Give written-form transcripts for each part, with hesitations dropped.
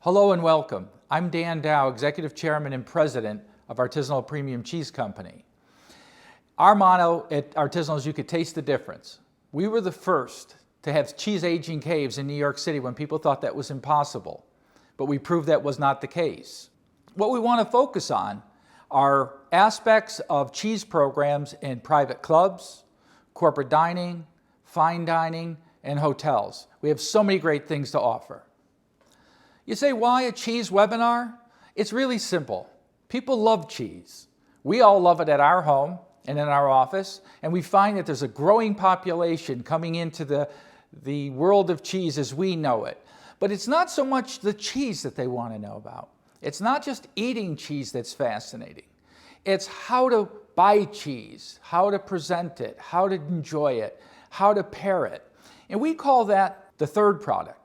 Hello and welcome. I'm Dan Dow, Executive Chairman and President of Artisanal Premium Cheese Company. Our motto at Artisanal is you could taste the difference. We were the first to have cheese aging caves in New York City when people thought that was impossible, but we proved that was not the case. What we want to focus on are aspects of cheese programs in private clubs, corporate dining, fine dining, and hotels. We have so many great things to offer. You say, why a cheese webinar? It's really simple. People love cheese. We all love it at our home and in our office, and we find that there's a growing population coming into the world of cheese as we know it. But it's not so much the cheese that they want to know about. It's not just eating cheese that's fascinating. It's how to buy cheese, how to present it, how to enjoy it, how to pair it. And we call that the third product.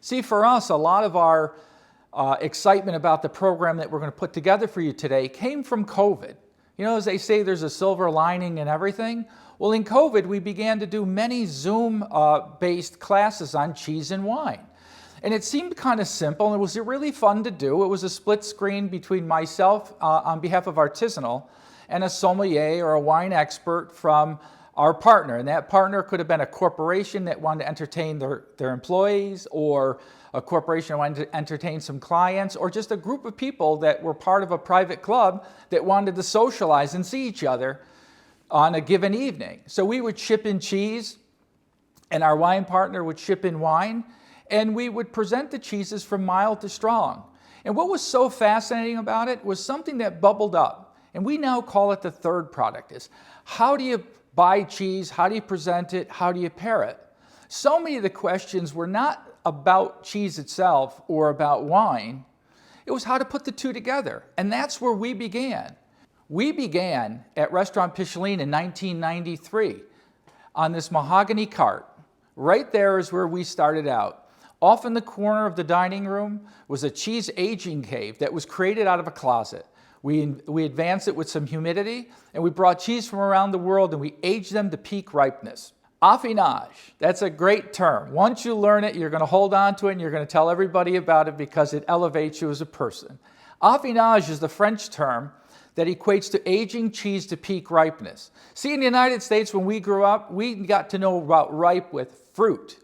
See, for us, a lot of our excitement about the program that we're going to put together for you today came from COVID. You know, as they say, there's a silver lining in everything. Well, in COVID, we began to do many Zoom-based classes on cheese and wine. And it seemed kind of simple, and it was really fun to do. It was a split screen between myself on behalf of Artisanal and a sommelier or a wine expert from our partner. And that partner could have been a corporation that wanted to entertain their employees, or a corporation that wanted to entertain some clients, or just a group of people that were part of a private club that wanted to socialize and see each other on a given evening. So we would ship in cheese, and our wine partner would ship in wine, and we would present the cheeses from mild to strong. And what was so fascinating about it was something that bubbled up, and we now call it the third product, is how do you buy cheese, how do you present it, how do you pair it? So many of the questions were not about cheese itself or about wine, it was how to put the two together. And that's where we began. We began at Restaurant Picheline in 1993 on this mahogany cart. Right there is where we started out. Off in the corner of the dining room was a cheese aging cave that was created out of a closet. We advanced it with some humidity, and we brought cheese from around the world and we aged them to peak ripeness. Affinage, that's a great term. Once you learn it, you're going to hold on to it and you're going to tell everybody about it because it elevates you as a person. Affinage is the French term that equates to aging cheese to peak ripeness. See, in the United States, when we grew up, we got to know about ripe with fruit.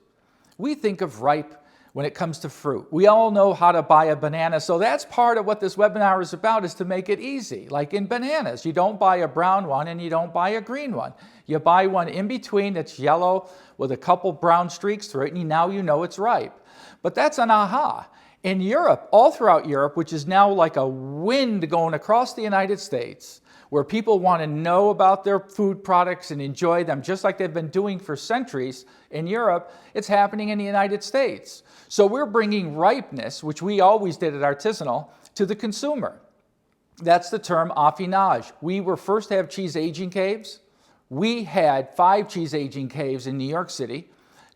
We think of ripe when it comes to fruit. We all know how to buy a banana, so that's part of what this webinar is about, is to make it easy. Like in bananas, you don't buy a brown one and you don't buy a green one. You buy one in between that's yellow with a couple brown streaks through it, and now you know it's ripe. But that's an aha. In Europe, all throughout Europe, which is now like a wind going across the United States, where people want to know about their food products and enjoy them just like they've been doing for centuries in Europe, it's happening in the United States. So we're bringing ripeness, which we always did at Artisanal, to the consumer. That's the term affinage. We were first to have cheese aging caves. We had 5 cheese aging caves in New York City,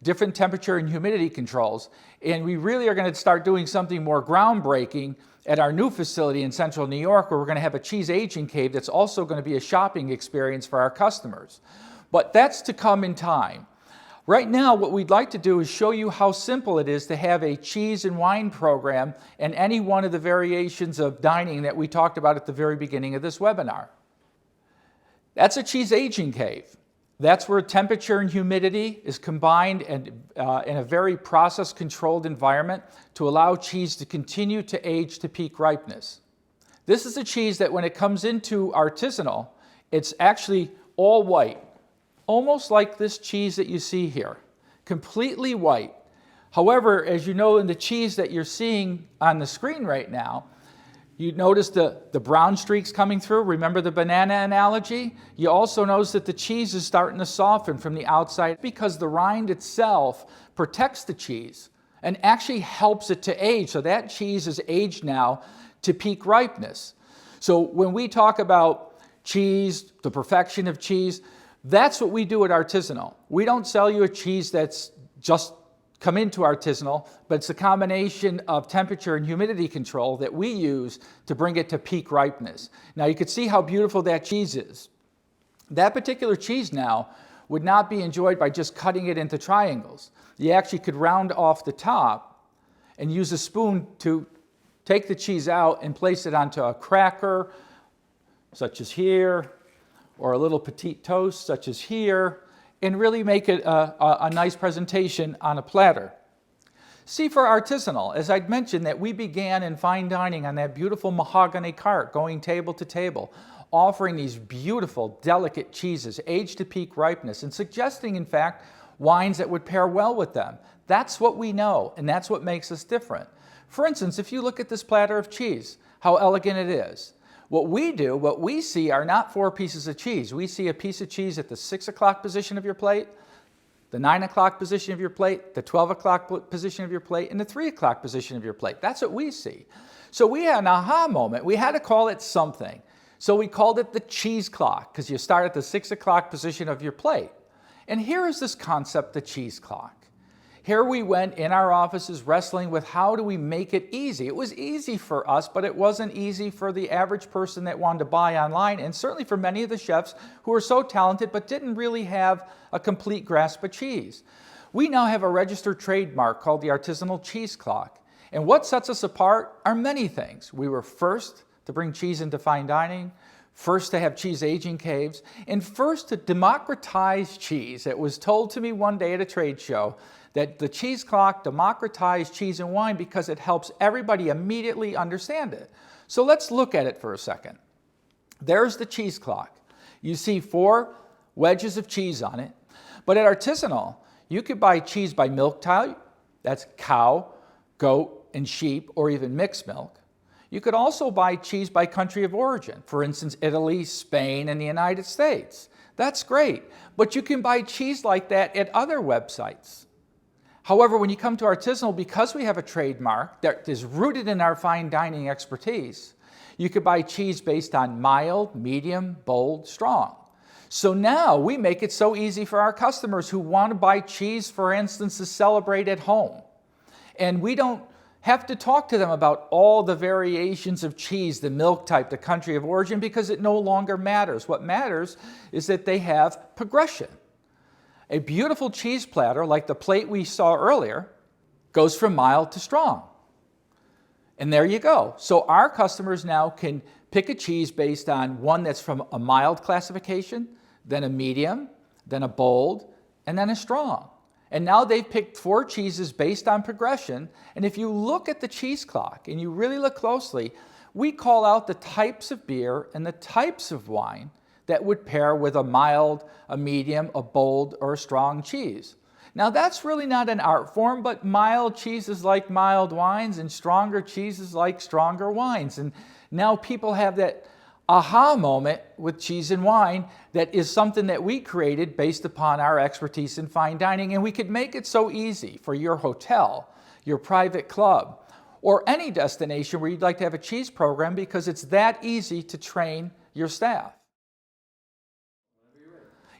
different temperature and humidity controls, and we really are going to start doing something more groundbreaking at our new facility in central New York, where we're going to have a cheese aging cave that's also going to be a shopping experience for our customers. But that's to come in time. Right now, what we'd like to do is show you how simple it is to have a cheese and wine program and any one of the variations of dining that we talked about at the very beginning of this webinar. That's a cheese aging cave. That's where temperature and humidity is combined and in a very process-controlled environment to allow cheese to continue to age to peak ripeness. This is a cheese that when it comes into Artisanal, it's actually all white, almost like this cheese that you see here, completely white. However, as you know in the cheese that you're seeing on the screen right now, you notice the brown streaks coming through. Remember the banana analogy? You also notice that the cheese is starting to soften from the outside because the rind itself protects the cheese and actually helps it to age. So that cheese is aged now to peak ripeness. So when we talk about cheese, the perfection of cheese, that's what we do at Artisanal. We don't sell you a cheese that's just come into Artisanal, but it's a combination of temperature and humidity control that we use to bring it to peak ripeness. Now you can see how beautiful that cheese is. That particular cheese now would not be enjoyed by just cutting it into triangles. You actually could round off the top and use a spoon to take the cheese out and place it onto a cracker, such as here, or a little petite toast, such as here, and really make it a nice presentation on a platter. See, for artisanal, as I'd mentioned, that we began in fine dining on that beautiful mahogany cart, going table to table, offering these beautiful, delicate cheeses, aged to peak ripeness, and suggesting, in fact, wines that would pair well with them. That's what we know, and that's what makes us different. For instance, if you look at this platter of cheese, how elegant it is. What we see are not 4 pieces of cheese. We see a piece of cheese at the 6 o'clock position of your plate, the 9 o'clock position of your plate, the 12 o'clock position of your plate, and the 3 o'clock position of your plate. That's what we see. So we had an aha moment. We had to call it something. So we called it the cheese clock, because you start at the 6 o'clock position of your plate. And here is this concept, the cheese clock. Here we went in our offices wrestling with how do we make it easy. It was easy for us, but it wasn't easy for the average person that wanted to buy online, and certainly for many of the chefs who were so talented but didn't really have a complete grasp of cheese. We now have a registered trademark called the Artisanal Cheese Clock. And what sets us apart are many things. We were first to bring cheese into fine dining, first to have cheese aging caves, and first to democratize cheese. It was told to me one day at a trade show that the cheese clock democratized cheese and wine because it helps everybody immediately understand it. So let's look at it for a second. There's the cheese clock. You see 4 wedges of cheese on it, but at Artisanal, you could buy cheese by milk type, that's cow, goat, and sheep, or even mixed milk. You could also buy cheese by country of origin, for instance, Italy, Spain, and the United States. That's great, but you can buy cheese like that at other websites. However, when you come to Artisanal, because we have a trademark that is rooted in our fine dining expertise, you could buy cheese based on mild, medium, bold, strong. So now we make it so easy for our customers who want to buy cheese, for instance, to celebrate at home. And we don't have to talk to them about all the variations of cheese, the milk type, the country of origin, because it no longer matters. What matters is that they have progression. A beautiful cheese platter, like the plate we saw earlier, goes from mild to strong. And there you go. So our customers now can pick a cheese based on one that's from a mild classification, then a medium, then a bold, and then a strong. And now they've picked 4 cheeses based on progression. And if you look at the cheese clock and you really look closely, we call out the types of beer and the types of wine that would pair with a mild, a medium, a bold, or a strong cheese. Now that's really not an art form, but mild cheeses like mild wines and stronger cheeses like stronger wines. And now people have that aha moment with cheese and wine that is something that we created based upon our expertise in fine dining, and we could make it so easy for your hotel, your private club, or any destination where you'd like to have a cheese program, because it's that easy to train your staff.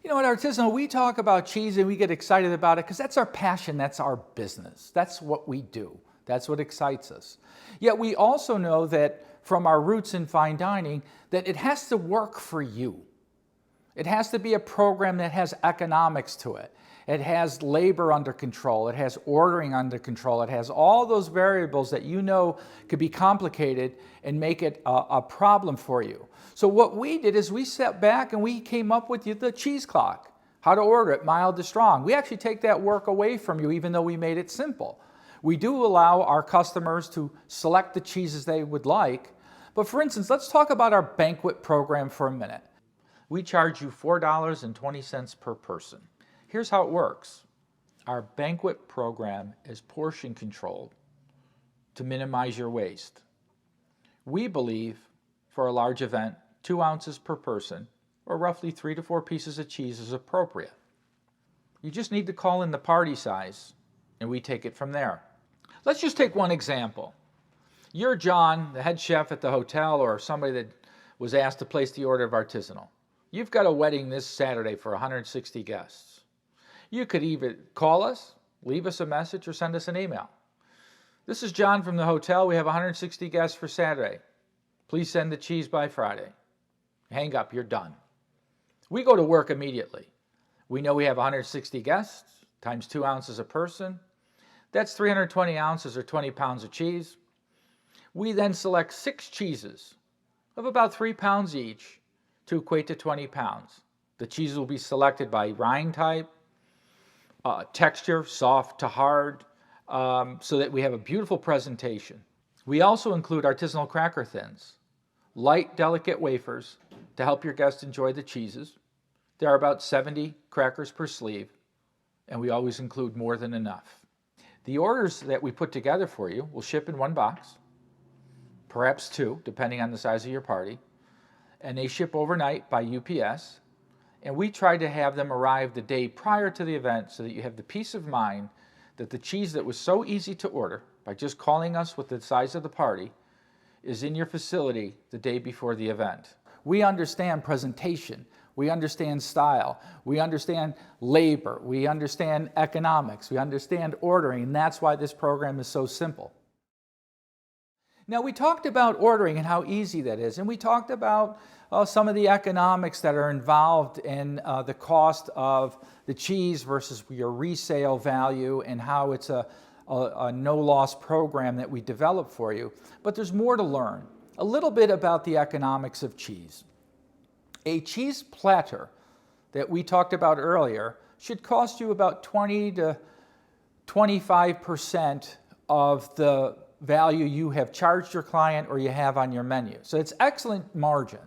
You know, at Artisanal, we talk about cheese and we get excited about it because that's our passion, that's our business. That's what we do. That's what excites us. Yet we also know that from our roots in fine dining, that it has to work for you. It has to be a program that has economics to it. It has labor under control. It has ordering under control. It has all those variables that you know could be complicated and make it a problem for you. So what we did is we sat back and we came up with the cheese clock, how to order it, mild to strong. We actually take that work away from you, even though we made it simple. We do allow our customers to select the cheeses they would like. But for instance, let's talk about our banquet program for a minute. We charge you $4.20 per person. Here's how it works. Our banquet program is portion controlled to minimize your waste. We believe for a large event, 2 ounces per person, or roughly 3 to 4 pieces of cheese is appropriate. You just need to call in the party size, and we take it from there. Let's just take one example. You're John, the head chef at the hotel, or somebody that was asked to place the order of Artisanal. You've got a wedding this Saturday for 160 guests. You could either call us, leave us a message, or send us an email. This is John from the hotel. We have 160 guests for Saturday. Please send the cheese by Friday. Hang up, you're done. We go to work immediately. We know we have 160 guests, times 2 ounces a person. That's 320 ounces or 20 pounds of cheese. We then select 6 cheeses of about 3 pounds each to equate to 20 pounds. The cheese will be selected by rind type, texture, soft to hard, so that we have a beautiful presentation. We also include artisanal cracker thins, light, delicate wafers to help your guests enjoy the cheeses. There are about 70 crackers per sleeve, and we always include more than enough. The orders that we put together for you will ship in 1 box, perhaps 2, depending on the size of your party, and they ship overnight by UPS, and we try to have them arrive the day prior to the event so that you have the peace of mind that the cheese that was so easy to order by just calling us with the size of the party is in your facility the day before the event. We understand presentation, we understand style, we understand labor, we understand economics, we understand ordering, and that's why this program is so simple. Now, we talked about ordering and how easy that is, and we talked about some of the economics that are involved in the cost of the cheese versus your resale value and how it's a no-loss program that we developed for you. But there's more to learn. A little bit about the economics of cheese. A cheese platter that we talked about earlier should cost you about 20 to 25% of the value you have charged your client or you have on your menu. So it's excellent margin.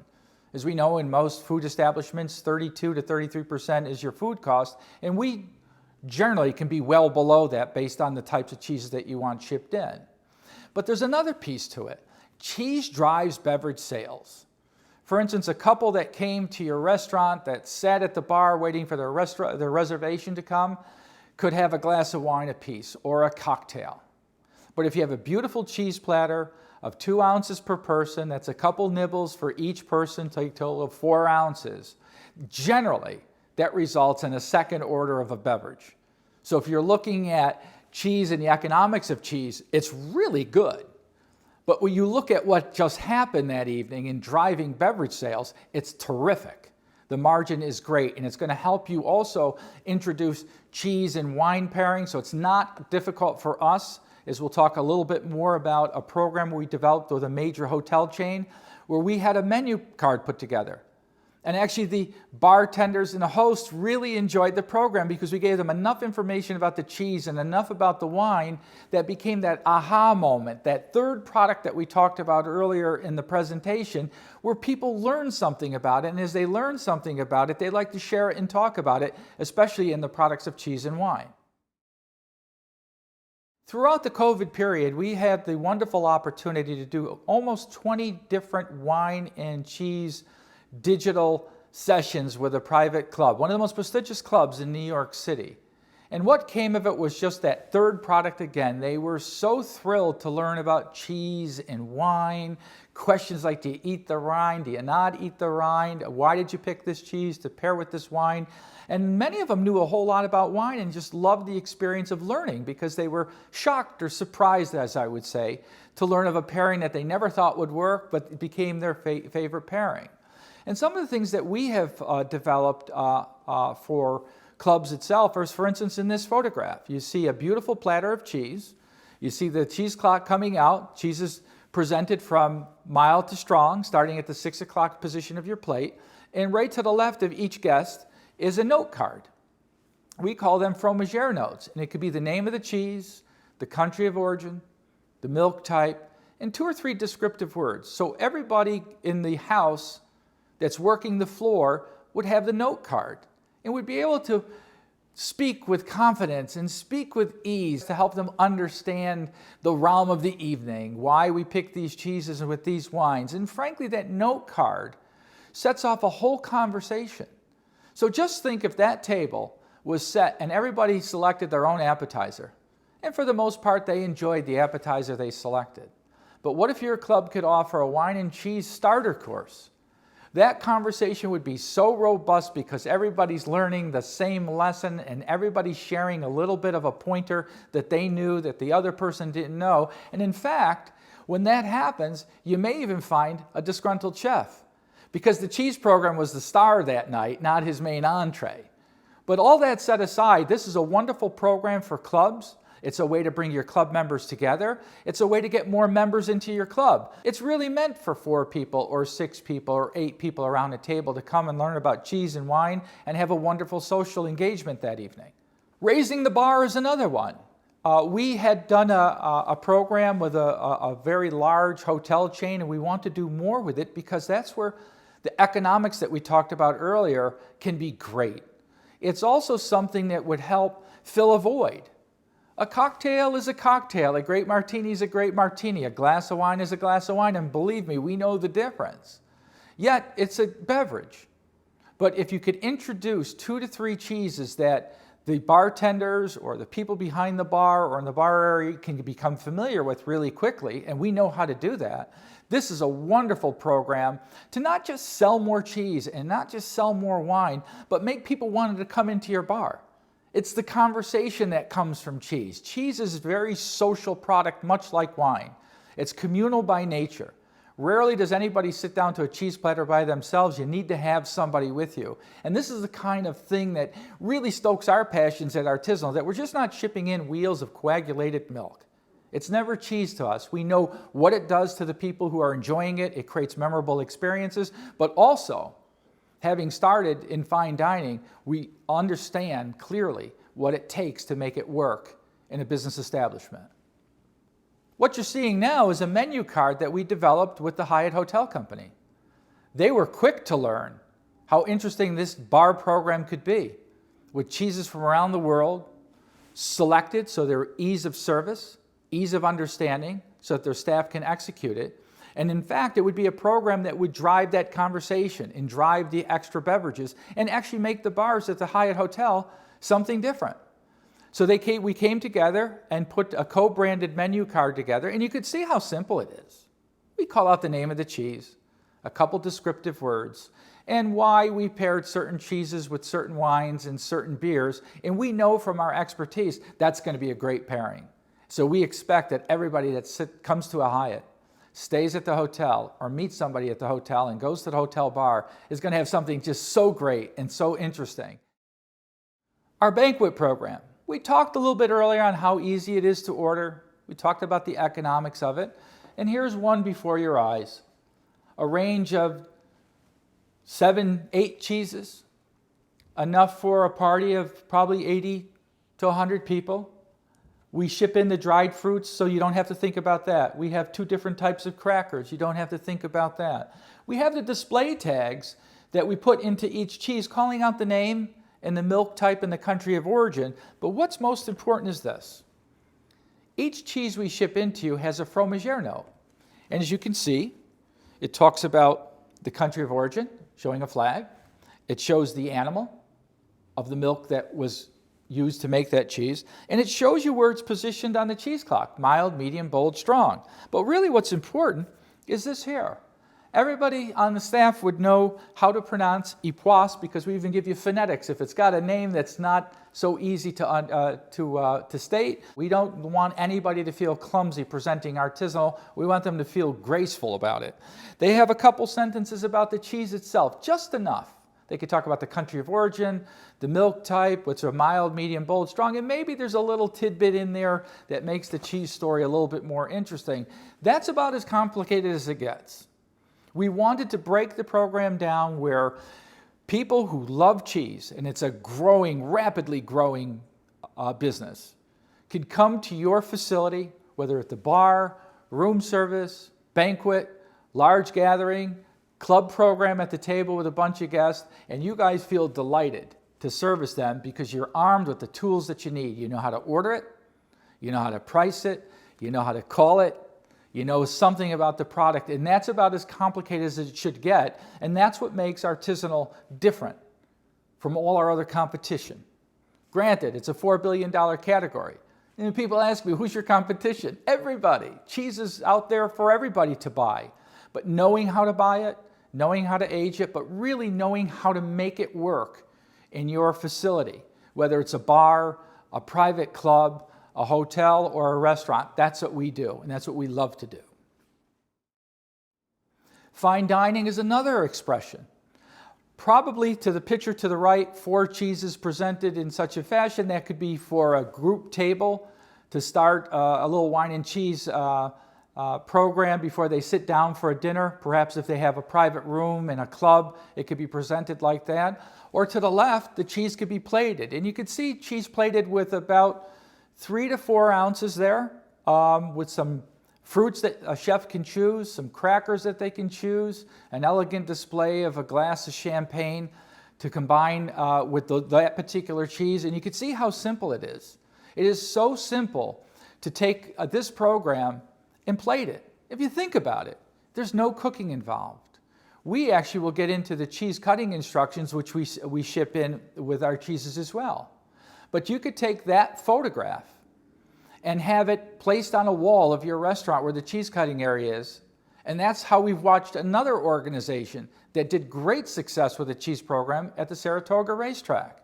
As we know, in most food establishments, 32 to 33% is your food cost, and we generally can be well below that based on the types of cheeses that you want shipped in. But there's another piece to it. Cheese drives beverage sales. For instance, a couple that came to your restaurant that sat at the bar waiting for their reservation to come could have a glass of wine apiece or a cocktail. But if you have a beautiful cheese platter of 2 ounces per person, that's a couple nibbles for each person, to a total of 4 ounces. Generally, that results in a second order of a beverage. So if you're looking at cheese and the economics of cheese, it's really good. But when you look at what just happened that evening in driving beverage sales, it's terrific. The margin is great, and it's going to help you also introduce cheese and wine pairing, so it's not difficult for us, as we'll talk a little bit more about a program we developed with a major hotel chain where we had a menu card put together. And actually the bartenders and the hosts really enjoyed the program because we gave them enough information about the cheese and enough about the wine that became that aha moment, that third product that we talked about earlier in the presentation, where people learn something about it. And as they learn something about it, they like to share it and talk about it, especially in the products of cheese and wine. Throughout the COVID period, we had the wonderful opportunity to do almost 20 different wine and cheese digital sessions with a private club, one of the most prestigious clubs in New York City. And what came of it was just that third product again. They were so thrilled to learn about cheese and wine. Questions like, do you eat the rind? Do you not eat the rind? Why did you pick this cheese to pair with this wine? And many of them knew a whole lot about wine and just loved the experience of learning because they were shocked or surprised, as I would say, to learn of a pairing that they never thought would work, but it became their favorite pairing. And some of the things that we have developed for clubs itself is, for instance, in this photograph. You see a beautiful platter of cheese. You see the cheese clock coming out. Cheese is presented from mild to strong, starting at the 6 o'clock position of your plate. And right to the left of each guest is a note card. We call them fromagère notes. And it could be the name of the cheese, the country of origin, the milk type, and 2 or 3 descriptive words. So everybody in the house that's working the floor would have the note card and would be able to speak with confidence and speak with ease to help them understand the realm of the evening, why we pick these cheeses with these wines. And frankly, that note card sets off a whole conversation. So just think if that table was set and everybody selected their own appetizer. And for the most part, they enjoyed the appetizer they selected. But what if your club could offer a wine and cheese starter course? That conversation would be so robust because everybody's learning the same lesson and everybody's sharing a little bit of a pointer that they knew that the other person didn't know. And in fact, when that happens, you may even find a disgruntled chef because the cheese program was the star that night, not his main entree. But all that set aside, this is a wonderful program for clubs. It's a way to bring your club members together. It's a way to get more members into your club. It's really meant for 4 people or 6 people or 8 people around a table to come and learn about cheese and wine and have a wonderful social engagement that evening. Raising the bar is another one. We had done a program with a very large hotel chain, and we want to do more with it because that's where the economics that we talked about earlier can be great. It's also something that would help fill a void. A cocktail is a cocktail. A great martini is a great martini. A glass of wine is a glass of wine, and believe me, we know the difference. Yet, it's a beverage. But if you could introduce 2 to 3 cheeses that the bartenders or the people behind the bar or in the bar area can become familiar with really quickly, and we know how to do that, this is a wonderful program to not just sell more cheese and not just sell more wine, but make people want to come into your bar. It's the conversation that comes from cheese. Cheese is a very social product, much like wine. It's communal by nature. Rarely does anybody sit down to a cheese platter by themselves. You need to have somebody with you. And this is the kind of thing that really stokes our passions at Artisanal, that we're just not shipping in wheels of coagulated milk. It's never cheese to us. We know what it does to the people who are enjoying it. It creates memorable experiences, but also, having started in fine dining, we understand clearly what it takes to make it work in a business establishment. What you're seeing now is a menu card that we developed with the Hyatt Hotel Company. They were quick to learn how interesting this bar program could be, with cheeses from around the world, selected so they're ease of service, ease of understanding, so that their staff can execute it. And in fact, it would be a program that would drive that conversation and drive the extra beverages and actually make the bars at the Hyatt Hotel something different. So we came together and put a co-branded menu card together, and you could see how simple it is. We call out the name of the cheese, a couple descriptive words, and why we paired certain cheeses with certain wines and certain beers, and we know from our expertise that's going to be a great pairing. So we expect that everybody that comes to a Hyatt, stays at the hotel, or meets somebody at the hotel and goes to the hotel bar is going to have something just so great and so interesting. Our banquet program. We talked a little bit earlier on how easy it is to order. We talked about the economics of it. And here's one before your eyes. A range of 7, 8 cheeses, enough for a party of probably 80 to 100 people. We ship in the dried fruits, so you don't have to think about that. We have 2 different types of crackers. You don't have to think about that. We have the display tags that we put into each cheese, calling out the name and the milk type and the country of origin. But what's most important is this. Each cheese we ship into you has a fromagère note. And as you can see, it talks about the country of origin, showing a flag. It shows the animal of the milk that was used to make that cheese. And it shows you where it's positioned on the cheese clock, mild, medium, bold, strong. But really what's important is this here. Everybody on the staff would know how to pronounce Epoisse because we even give you phonetics. If it's got a name that's not so easy to state, we don't want anybody to feel clumsy presenting Artisanal. We want them to feel graceful about it. They have a couple sentences about the cheese itself, just enough. They could talk about the country of origin, the milk type, what's a mild, medium, bold, strong, and maybe there's a little tidbit in there that makes the cheese story a little bit more interesting. That's about as complicated as it gets. We wanted to break the program down where people who love cheese, and it's a growing, rapidly growing business, could come to your facility, whether at the bar, room service, banquet, large gathering, club program at the table with a bunch of guests, and you guys feel delighted to service them because you're armed with the tools that you need. You know how to order it, you know how to price it, you know how to call it, you know something about the product, and that's about as complicated as it should get, and that's what makes Artisanal different from all our other competition. Granted, it's a $4 billion category. And people ask me, who's your competition? Everybody. Cheese is out there for everybody to buy. But knowing how to buy it, knowing how to age it, but really knowing how to make it work in your facility, whether it's a bar, a private club, a hotel, or a restaurant, that's what we do, and that's what we love to do. Fine dining is another expression. Probably to the picture to the right, 4 cheeses presented in such a fashion that could be for a group table to start a little wine and cheese program before they sit down for a dinner. Perhaps if they have a private room in a club, it could be presented like that. Or to the left, the cheese could be plated. And you can see cheese plated with about 3 to 4 ounces there, with some fruits that a chef can choose, some crackers that they can choose, an elegant display of a glass of champagne to combine with that particular cheese. And you can see how simple it is. It is so simple to take this program and plate it. If you think about it, there's no cooking involved. We actually will get into the cheese cutting instructions, which we ship in with our cheeses as well. But you could take that photograph and have it placed on a wall of your restaurant where the cheese cutting area is. And that's how we've watched another organization that did great success with a cheese program at the Saratoga racetrack.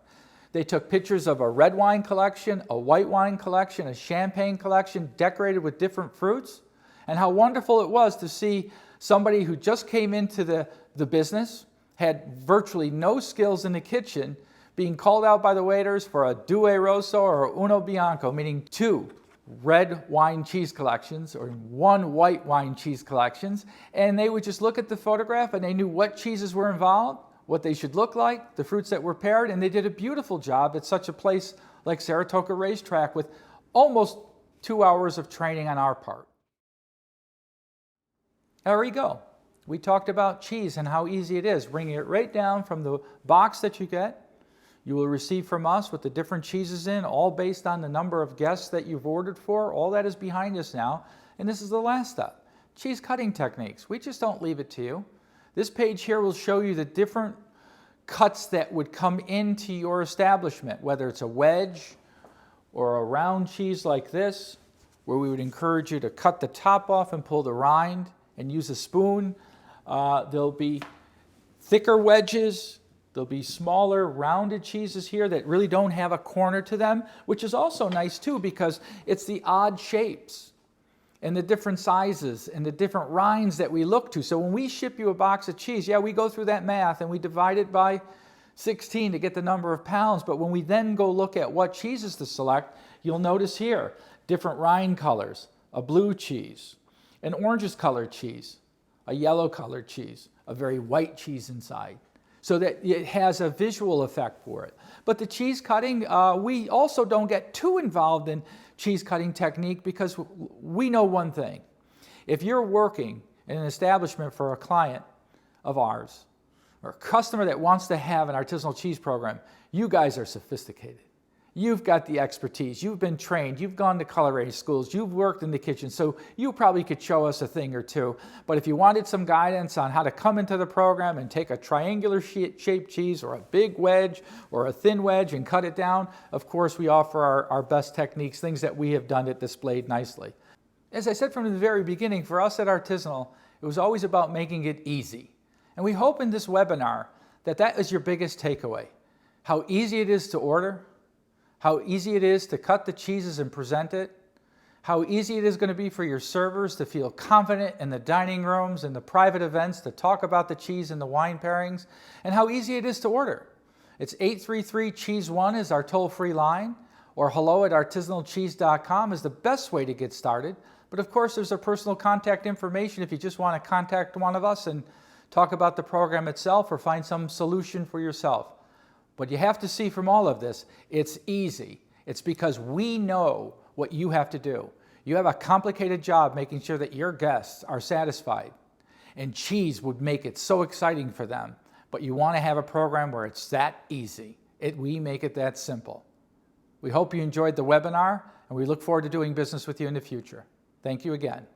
They took pictures of a red wine collection, a white wine collection, a champagne collection decorated with different fruits, and how wonderful it was to see somebody who just came into the business, had virtually no skills in the kitchen, being called out by the waiters for a Due Rosso or Uno Bianco, meaning 2 red wine cheese collections or 1 white wine cheese collections, and they would just look at the photograph and they knew what cheeses were involved, what they should look like, the fruits that were paired, and they did a beautiful job at such a place like Saratoga Racetrack with almost 2 hours of training on our part. There we go. We talked about cheese and how easy it is, bringing it right down from the box that you get. You will receive from us with the different cheeses in, all based on the number of guests that you've ordered for. All that is behind us now. And this is the last step. Cheese cutting techniques. We just don't leave it to you. This page here will show you the different cuts that would come into your establishment, whether it's a wedge or a round cheese like this, where we would encourage you to cut the top off and pull the rind and use a spoon. There'll be thicker wedges. There'll be smaller rounded cheeses here that really don't have a corner to them, which is also nice too because it's the odd shapes and the different sizes and the different rinds that we look to. So when we ship you a box of cheese, yeah, we go through that math and we divide it by 16 to get the number of pounds. But when we then go look at what cheeses to select, you'll notice here different rind colors, a blue cheese, an oranges colored cheese, a yellow colored cheese, a very white cheese inside, so that it has a visual effect for it. But the cheese cutting, we also don't get too involved in cheese cutting technique because we know one thing. If you're working in an establishment for a client of ours or a customer that wants to have an artisanal cheese program, you guys are sophisticated. You've got the expertise, you've been trained, you've gone to culinary schools, you've worked in the kitchen, so you probably could show us a thing or two. But if you wanted some guidance on how to come into the program and take a triangular shaped cheese or a big wedge or a thin wedge and cut it down, of course we offer our best techniques, things that we have done that displayed nicely. As I said from the very beginning, for us at Artisanal, it was always about making it easy. And we hope in this webinar that is your biggest takeaway. How easy it is to order, how easy it is to cut the cheeses and present it, how easy it is going to be for your servers to feel confident in the dining rooms and the private events to talk about the cheese and the wine pairings, and how easy it is to order. It's 833-CHEESE1 is our toll-free line, or hello@artisanalcheese.com is the best way to get started. But of course, there's our personal contact information if you just want to contact one of us and talk about the program itself or find some solution for yourself. But you have to see from all of this, it's easy. It's because we know what you have to do. You have a complicated job making sure that your guests are satisfied. And cheese would make it so exciting for them. But you want to have a program where it's that easy. We make it that simple. We hope you enjoyed the webinar, and we look forward to doing business with you in the future. Thank you again.